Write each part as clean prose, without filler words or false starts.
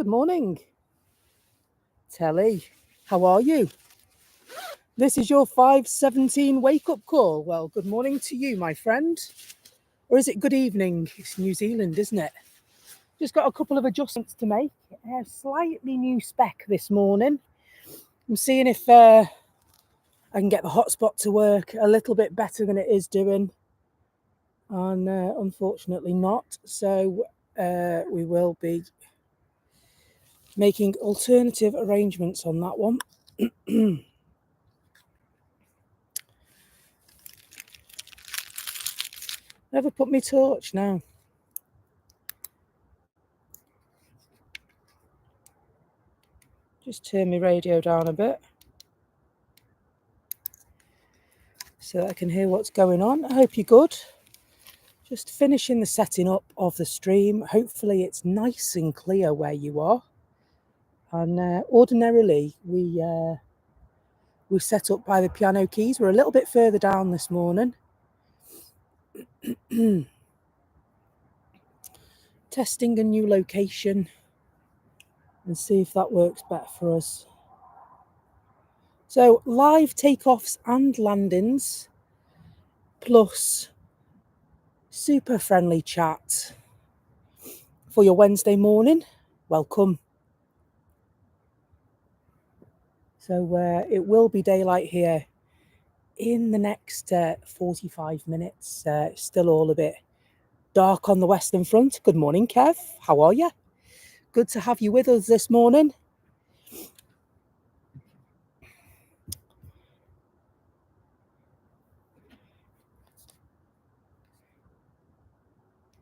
good morning. Telly, how are you? This is your 5:17 wake-up call. Well, good morning to you, my friend. Or is it good evening? It's New Zealand, isn't it? Just got a couple of adjustments to make. A slightly new spec this morning. I'm seeing if I can get the hotspot to work a little bit better than it is doing. And unfortunately not. So we will be making alternative arrangements on that one. Never put me torch now. Just turn my radio down a bit so that I can hear what's going on. I hope you're good. Just finishing the setting up of the stream. Hopefully it's nice and clear where you are. And ordinarily we set up by the piano keys. We're a little bit further down this morning. Testing a new location and see if that works better for us. So live takeoffs and landings plus super friendly chat for your Wednesday morning. Welcome. So it will be daylight here in the next 45 minutes. Still all a bit dark on the Western Front. Good morning, Kev. How are you? Good to have you with us this morning.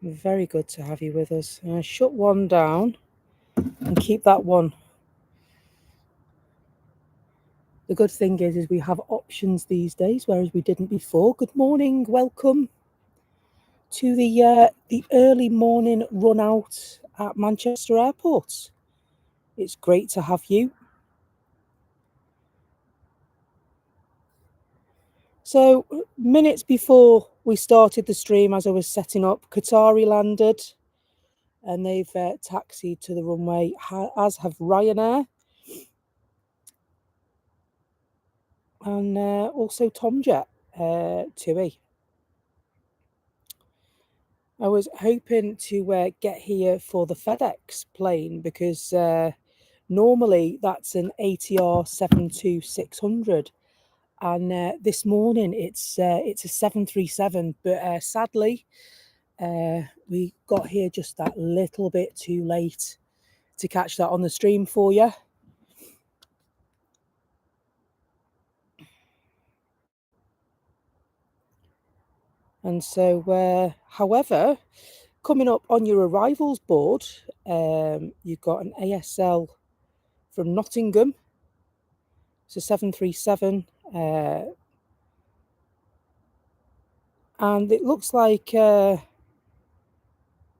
Very good to have you with us. Shut one down and keep that one. The good thing is we have options these days, whereas we didn't before. Good morning. Welcome to the early morning run out at Manchester Airport. It's great to have you. So minutes before we started the stream, as I was setting up, Qatari landed and they've taxied to the runway, as have Ryanair and also Tomjet, TUI. I was hoping to get here for the FedEx plane because normally that's an ATR 72600. And this morning it's a 737, but sadly we got here just that little bit too late to catch that on the stream for you. And so, however, coming up on your arrivals board, you've got an ASL from Nottingham. It's a 737. And it looks like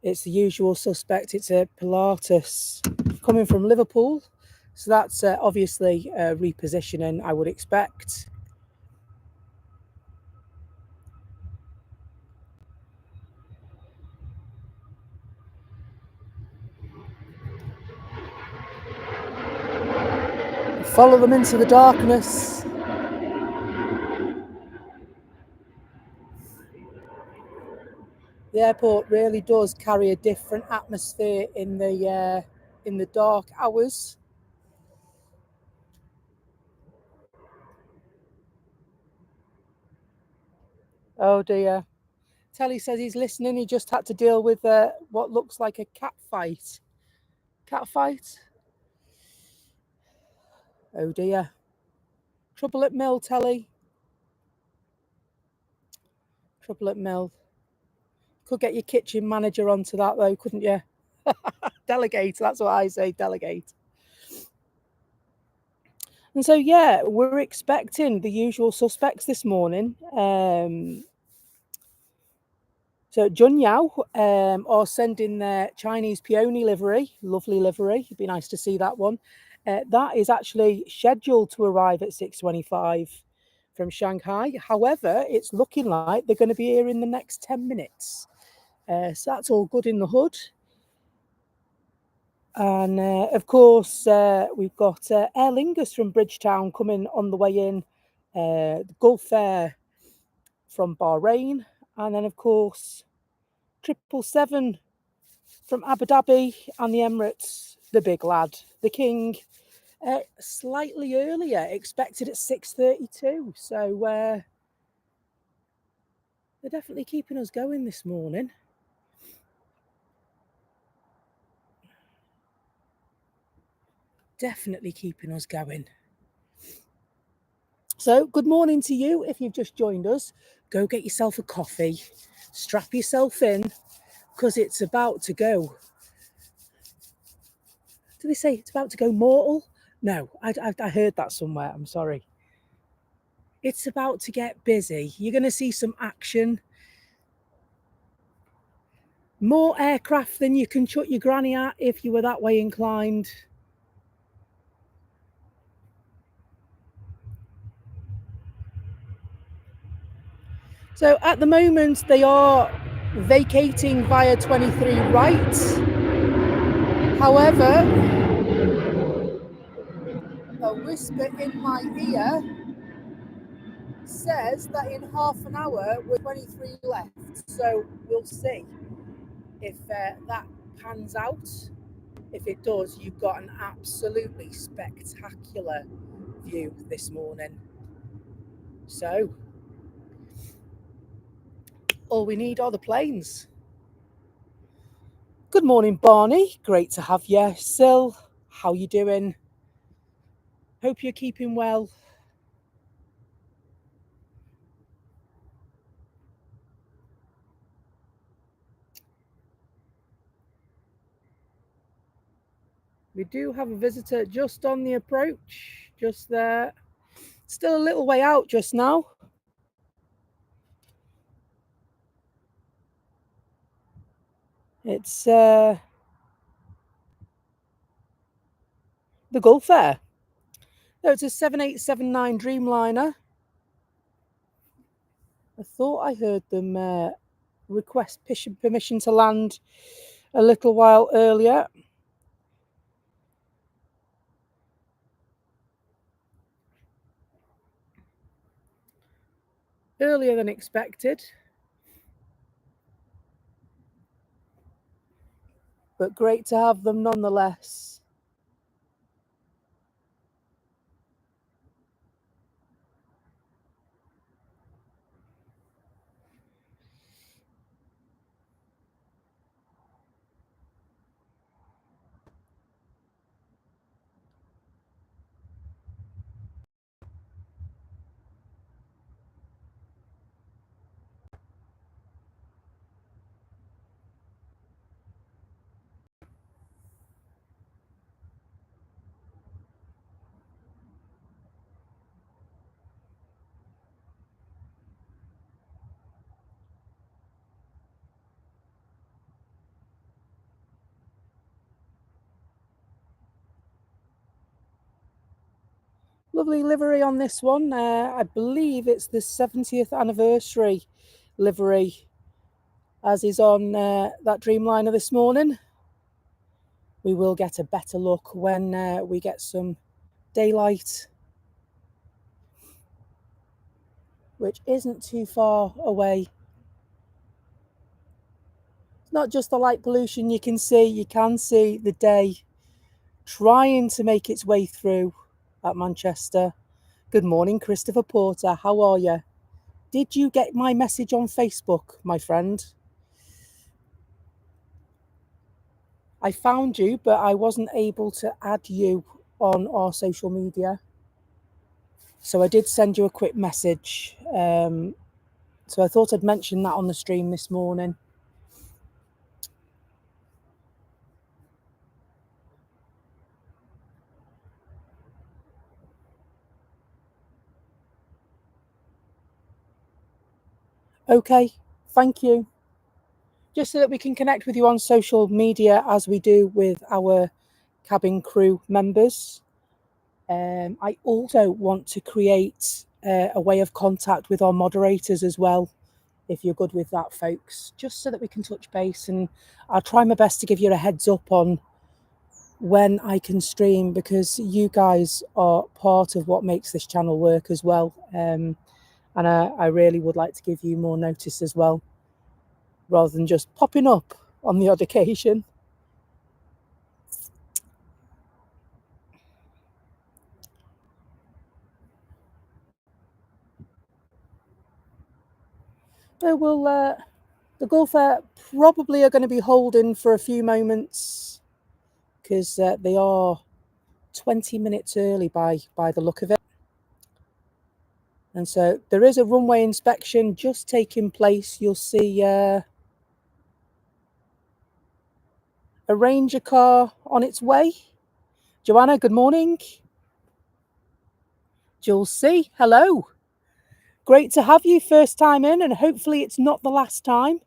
it's the usual suspect. It's a Pilatus coming from Liverpool. So that's obviously repositioning, I would expect. Follow them into the darkness. The airport really does carry a different atmosphere in the dark hours. Oh dear. Telly says he's listening. He just had to deal with what looks like a cat fight. Cat fight? Oh dear. Trouble at Mill, Telly. Trouble at Mill. Could get your kitchen manager onto that though, couldn't you? Delegate, that's what I say, delegate. And so, yeah, we're expecting the usual suspects this morning. So Jun Yao are sending their Chinese peony livery, lovely livery. It'd be nice to see that one. That is actually scheduled to arrive at 6:25 from Shanghai. However, it's looking like they're going to be here in the next 10 minutes. So that's all good in the hood. And of course, we've got Aer Lingus from Bridgetown coming on the way in, the Gulf Air from Bahrain, and then of course 777 from Abu Dhabi, and the Emirates, the big lad, the king, slightly earlier, expected at 6:32. So they're definitely keeping us going this morning. Definitely keeping us going. So good morning to you. If you've just joined us, go get yourself a coffee, strap yourself in, because it's about to go. Do they say it's about to go mortal? No, I heard that somewhere. I'm sorry. It's about to get busy. You're going to see some action. More aircraft than you can chuck your granny at if you were that way inclined. So at the moment, they are vacating via 23 right. However, a whisper in my ear says that in half an hour we're 23 left. So we'll see if that pans out. If it does, you've got an absolutely spectacular view this morning. So all we need are the planes. Good morning, Barney. Great to have you. Sil, how you doing? Hope you're keeping well. We do have a visitor just on the approach, just there. Still a little way out just now. It's the Gulf Air. No, it's a 7879 Dreamliner. I thought I heard them request permission to land a little while earlier. Earlier than expected. But great to have them nonetheless. Lovely livery on this one. I believe it's the 70th anniversary livery, as is on that Dreamliner this morning. We will get a better look when we get some daylight, which isn't too far away. It's not just the light pollution you can see the day trying to make its way through at Manchester. Good morning, Christopher Porter. How are you? Did you get my message on Facebook, my friend? I found you, but I wasn't able to add you on our social media. So I did send you a quick message. So I thought I'd mention that on the stream this morning. Okay, thank you. Just so that we can connect with you on social media as we do with our cabin crew members. I also want to create a way of contact with our moderators as well, if you're good with that, folks, just so that we can touch base, and I'll try my best to give you a heads up on when I can stream, because you guys are part of what makes this channel work as well. And I really would like to give you more notice as well, rather than just popping up on the odd occasion. So the golfer probably are going to be holding for a few moments, because they are 20 minutes early by the look of it. And so there is a runway inspection just taking place. You'll see a Ranger car on its way. Joanna, good morning. Jules C, hello. Great to have you, first time in, and hopefully it's not the last time.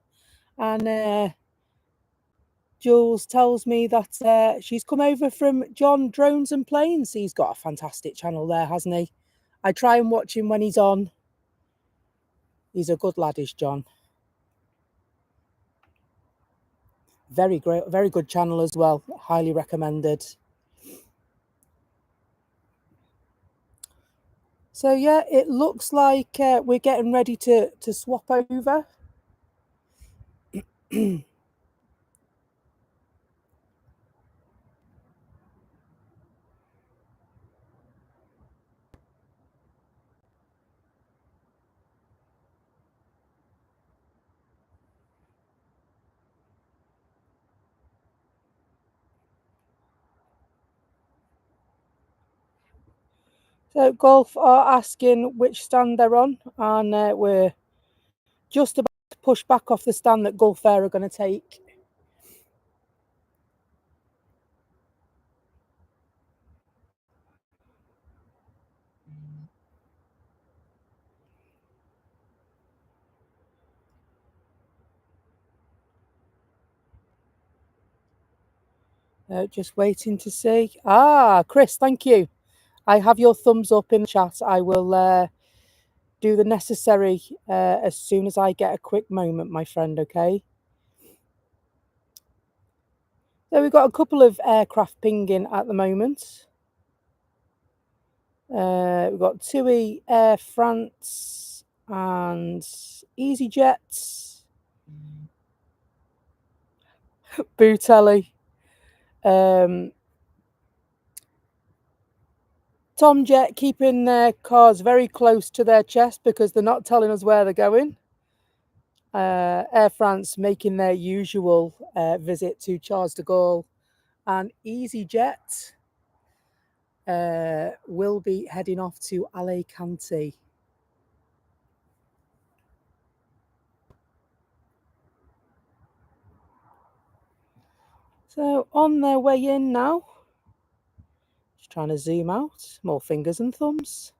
And Jules tells me that she's come over from John Drones and Planes. He's got a fantastic channel there, hasn't he? I try and watch him when he's on. He's a good lad, is John. Very great, very good channel as well. Highly recommended. So yeah, it looks like we're getting ready to swap over. So Golf are asking which stand they're on, and we're just about to push back off the stand that Gulf Air are going to take. Just waiting to see. Chris, thank you. I have your thumbs up in the chat. I will do the necessary as soon as I get a quick moment, my friend, okay? So we've got a couple of aircraft pinging at the moment. We've got TUI, Air France and EasyJet. Bootelli. Tomjet keeping their cars very close to their chest because they're not telling us where they're going. Air France making their usual visit to Charles de Gaulle, and EasyJet will be heading off to Alicante. So on their way in now. Just trying to zoom out. More fingers and thumbs.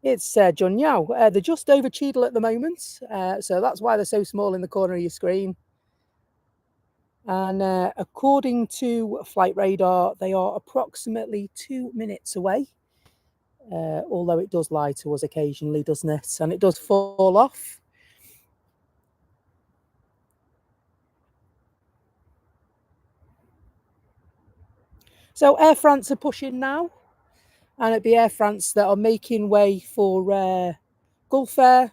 It's John Yao. They're just over Cheadle at the moment, so that's why they're so small in the corner of your screen. And according to Flight Radar, they are approximately 2 minutes away, although it does lie to us occasionally, doesn't it? And it does fall off. So Air France are pushing now, and it'd be Air France that are making way for Gulf Air.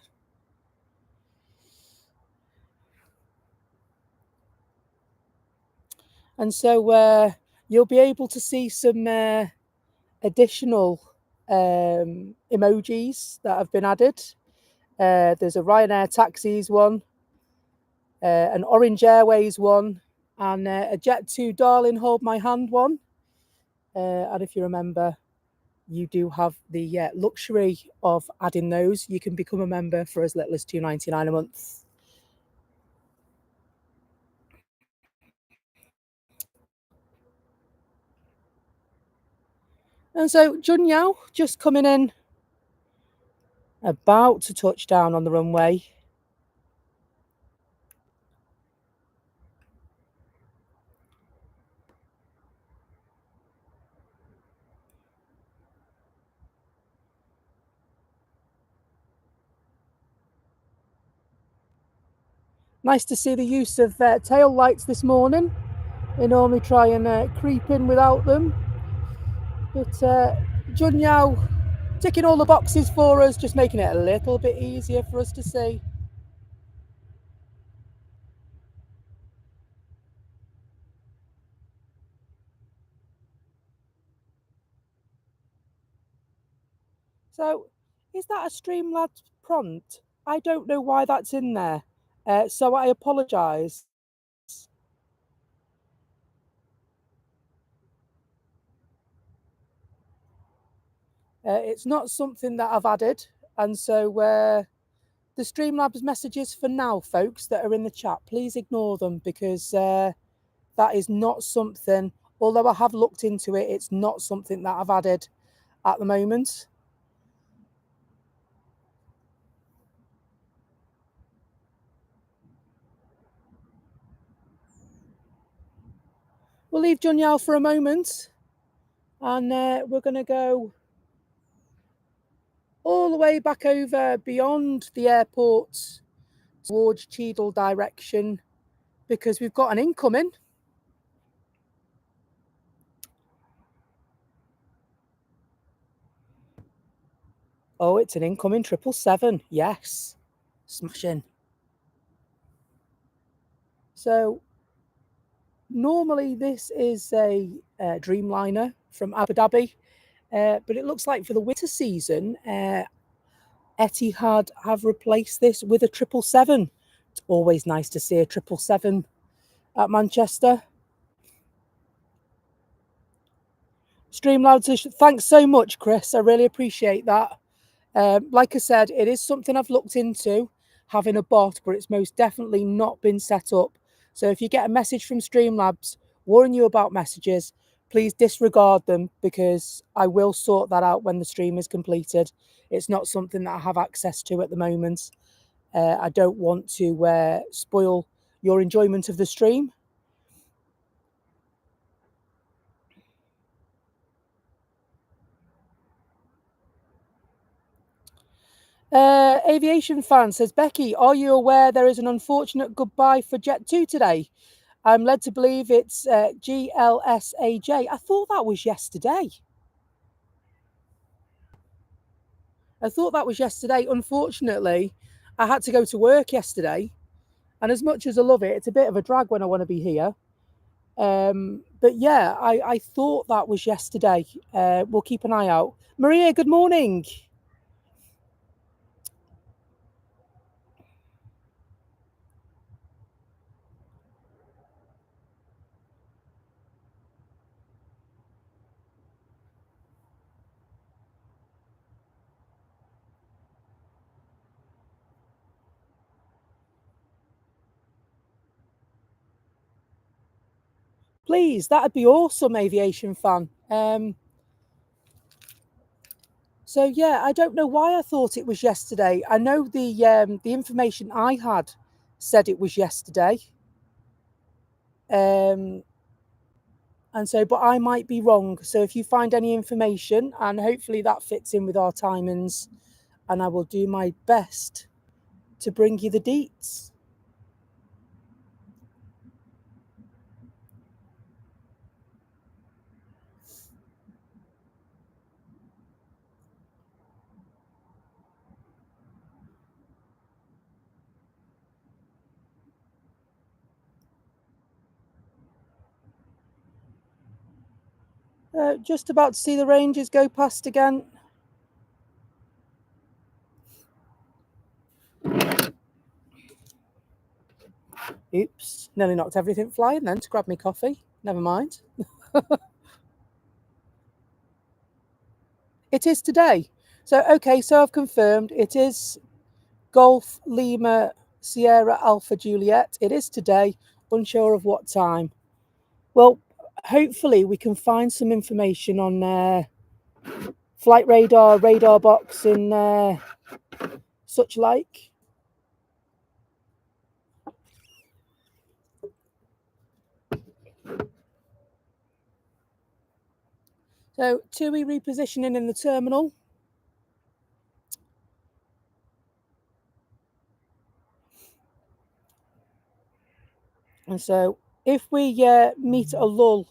And so you'll be able to see some additional emojis that have been added. There's a Ryanair Taxis one, an Orange Airways one, and a Jet2 Darling Hold My Hand one. And if you remember, you do have the luxury of adding those. You can become a member for as little as $2.99 a month. And so Jun Yao just coming in, about to touch down on the runway. Nice to see the use of tail lights this morning. They normally try and creep in without them. But Junyao ticking all the boxes for us, just making it a little bit easier for us to see. So, is that a Streamlabs prompt? I don't know why that's in there. So I apologise. It's not something that I've added. And so the Streamlabs messages for now, folks, that are in the chat, please ignore them because that is not something, although I have looked into it, it's not something that I've added at the moment. We'll leave Junyao for a moment and we're going to go all the way back over beyond the airport towards Cheadle direction because we've got an incoming. Oh, it's an incoming 777. Yes. Smashing. So normally this is a Dreamliner from Abu Dhabi, but it looks like for the winter season, Etihad have replaced this with a 777. It's always nice to see a 777 at Manchester. Streamlabs, thanks so much, Chris. I really appreciate that. Like I said, it is something I've looked into, having a bot, but it's most definitely not been set up. So if you get a message from Streamlabs warning you about messages, please disregard them because I will sort that out when the stream is completed. It's not something that I have access to at the moment. I don't want to spoil your enjoyment of the stream. Aviation fan says, Becky, are you aware there is an unfortunate goodbye for Jet 2 today? I'm led to believe it's GLSAJ. I thought that was yesterday. Unfortunately, I had to go to work yesterday. And as much as I love it, it's a bit of a drag when I want to be here. But yeah, I thought that was yesterday. We'll keep an eye out. Maria, good morning. Please, that'd be awesome, aviation fan. So yeah, I don't know why I thought it was yesterday. I know the information I had said it was yesterday. And so, but I might be wrong. So if you find any information, and hopefully that fits in with our timings, and I will do my best to bring you the deets. Just about to see the Rangers go past again. Oops, nearly knocked everything flying then to grab me coffee. Never mind. It is today. So, okay, so I've confirmed it is Golf Lima Sierra Alpha Juliet. It is today, unsure of what time. Well, hopefully we can find some information on flight radar, radar box, and such like. So, TUI repositioning in the terminal. And so if we meet a lull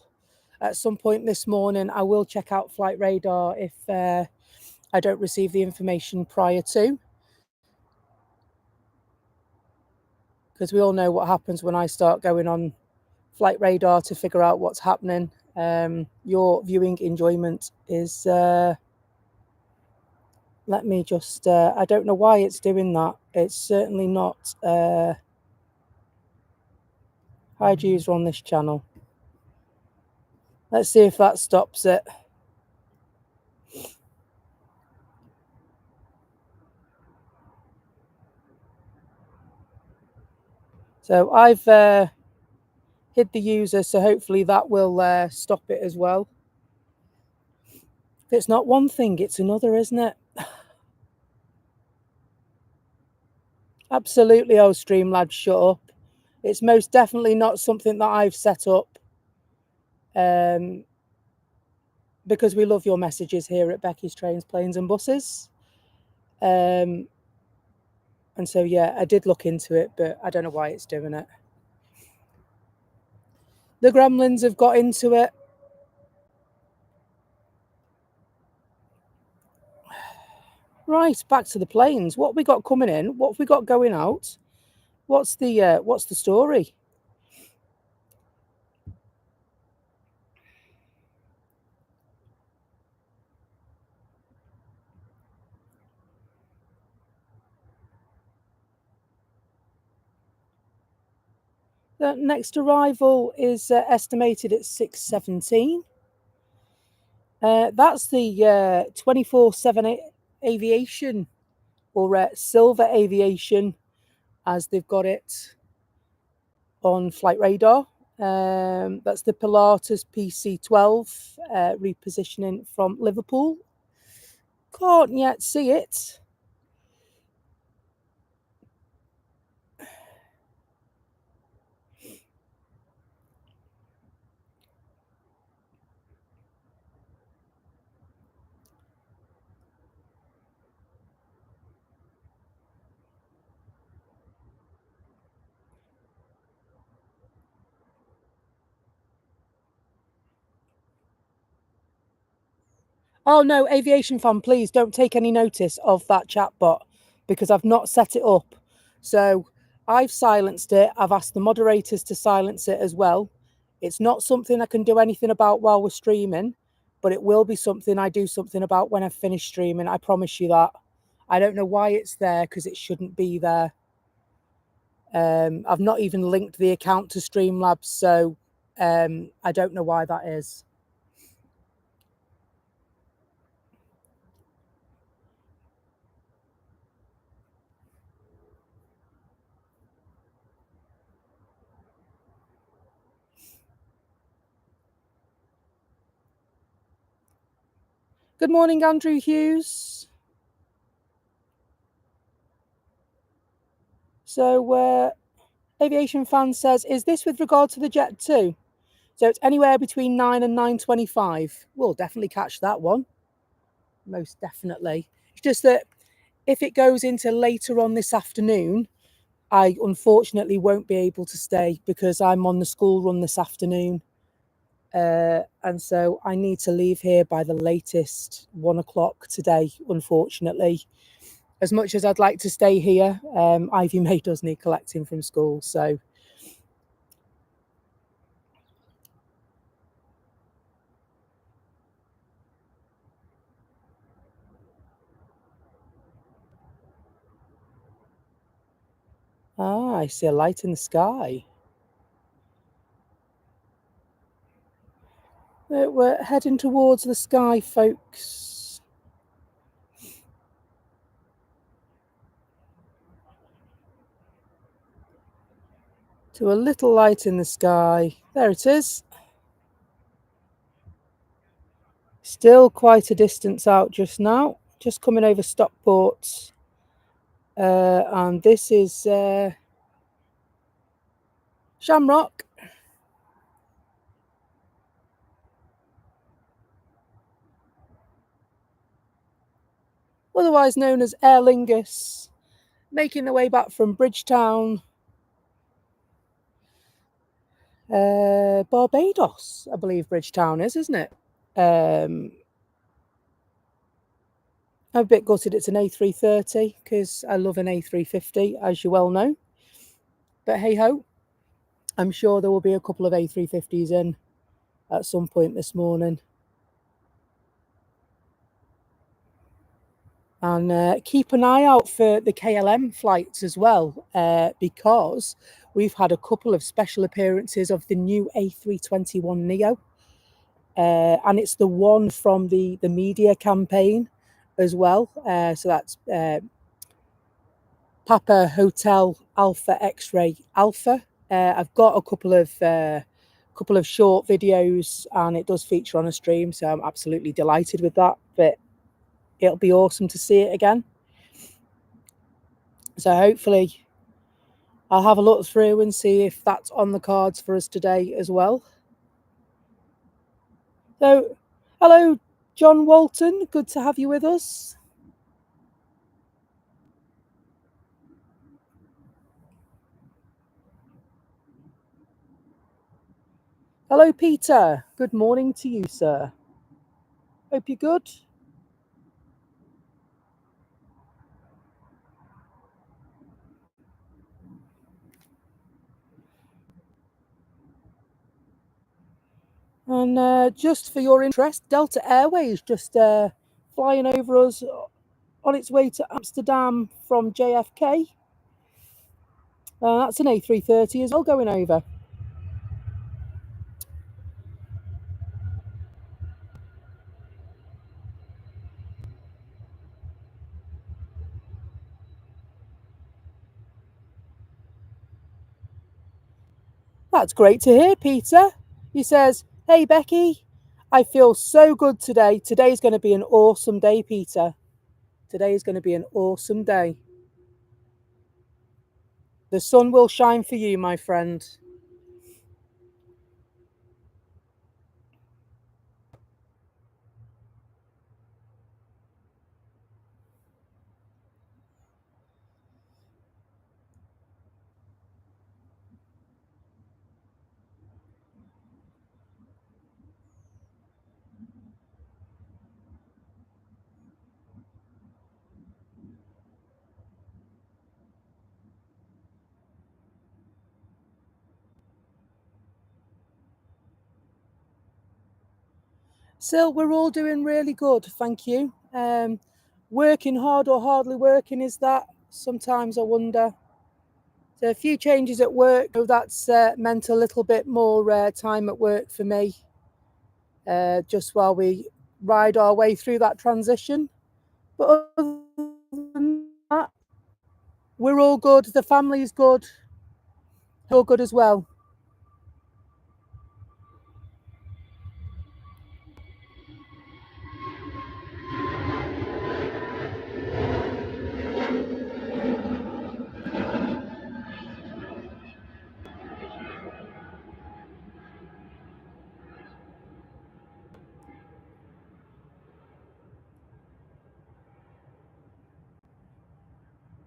at some point this morning, I will check out flight radar if I don't receive the information prior to. Because we all know what happens when I start going on flight radar to figure out what's happening. Your viewing enjoyment is... let me just... I don't know why it's doing that. It's certainly not... hide user on this channel. Let's see if that stops it. So I've hid the user, so hopefully that will stop it as well. If it's not one thing, it's another, isn't it? Absolutely, oh Streamlabs, shut up. It's most definitely not something that I've set up. Because we love your messages here at Becky's Trains, Planes and Buses. And so, yeah, I did look into it, but I don't know why it's doing it. The gremlins have got into it. Right, back to the planes. What have we got coming in? What have we got going out? What's the story? The next arrival is estimated at 6:17. That's the 24/7 aviation, or silver aviation, as they've got it on flight radar. That's the Pilatus PC-12 repositioning from Liverpool. Can't yet see it. Oh no, aviation fan, please don't take any notice of that chat bot because I've not set it up. So I've silenced it. I've asked the moderators to silence it as well. It's not something I can do anything about while we're streaming, but it will be something I do something about when I finish streaming. I promise you that. I don't know why it's there because it shouldn't be there. I've not even linked the account to Streamlabs, so I don't know why that is. Good morning, Andrew Hughes. So, Aviation Fan says, is this with regard to the Jet 2? So it's anywhere between 9 and 9:25. We'll definitely catch that one. Most definitely. It's just that if it goes into later on this afternoon, I unfortunately won't be able to stay because I'm on the school run this afternoon. And so I need to leave here by the latest 1 o'clock today, unfortunately. As much as I'd like to stay here, Ivymay does need collecting from school, so... Ah, I see a light in the sky. We're heading towards the sky, folks. To a little light in the sky. There it is. Still quite a distance out just now. Just coming over Stockport. And this is Shamrock. Otherwise known as Aer Lingus. Making their way back from Bridgetown. Barbados, I believe Bridgetown is, isn't it? I'm a bit gutted it's an A330 because I love an A350, as you well know. But hey ho, I'm sure there will be a couple of A350s in at some point this morning. And keep an eye out for the KLM flights as well, because we've had a couple of special appearances of the new A321neo. And it's the one from the media campaign as well. So that's Papa Hotel Alpha X-Ray Alpha. I've got a couple of short videos, and it does feature on a stream, so I'm absolutely delighted with that. But it'll be awesome to see it again. So hopefully I'll have a look through and see if that's on the cards for us today as well. So, hello, John Walton. Good to have you with us. Hello, Peter. Good morning to you, sir. Hope you're good. And just for your interest, Delta Airways just flying over us on its way to Amsterdam from JFK. That's an A330 as well going over. That's great to hear, Peter. He says, "Hey, Becky, I feel so good today. Today's going to be an awesome day, Peter. Today is going to be an awesome day. The sun will shine for you, my friend." So we're all doing really good, thank you. Working hard or hardly working, is that? Sometimes I wonder. So a few changes at work, so that's meant a little bit more time at work for me, just while we ride our way through that transition. But other than that, we're all good. The family's good. All good as well.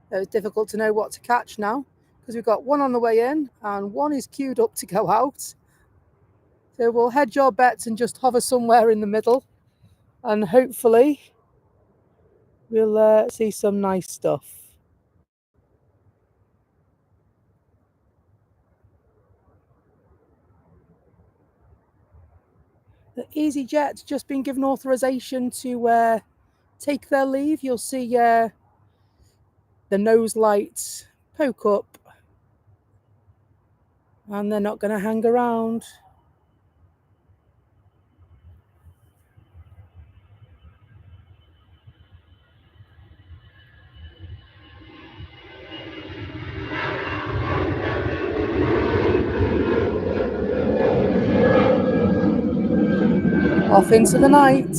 It's difficult to know what to catch now because we've got one on the way in and one is queued up to go out. So we'll hedge our bets and just hover somewhere in the middle, and hopefully we'll see some nice stuff. The EasyJet's just been given authorization to take their leave. You'll see the nose lights poke up, and they're not going to hang around. Off into the night.